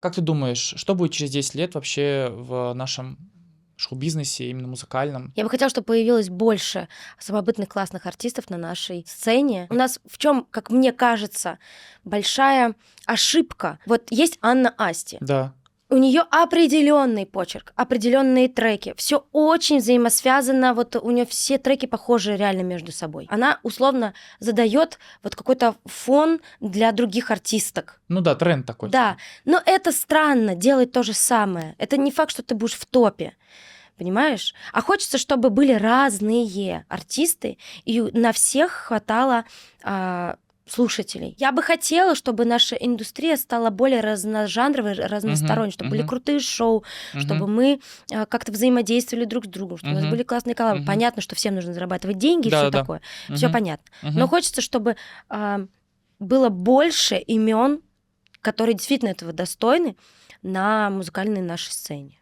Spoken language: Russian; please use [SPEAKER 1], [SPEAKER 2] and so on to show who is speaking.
[SPEAKER 1] Как ты думаешь, что будет через 10 лет вообще в нашем шоу-бизнесе, именно музыкальном?
[SPEAKER 2] Я бы хотела, чтобы появилось больше самобытных классных артистов на нашей сцене. У нас в чем, как мне кажется, большая ошибка. Вот есть Анна Асти.
[SPEAKER 1] Да.
[SPEAKER 2] У нее определенный почерк, определенные треки. Все очень взаимосвязано. Вот у нее все треки похожи реально между собой. Она условно задает вот какой-то фон для других артисток.
[SPEAKER 1] Ну да, тренд такой.
[SPEAKER 2] Да, но это странно делать то же самое. Это не факт, что ты будешь в топе. Понимаешь? А хочется, чтобы были разные артисты, и на всех хватало слушателей. Я бы хотела, чтобы наша индустрия стала более разножанровой, разносторонней, чтобы были крутые шоу, чтобы мы как-то взаимодействовали друг с другом, чтобы у нас были классные коллабы. Понятно, что всем нужно зарабатывать деньги и все такое. Все понятно. Но хочется, чтобы было больше имен, которые действительно этого достойны на музыкальной нашей сцене.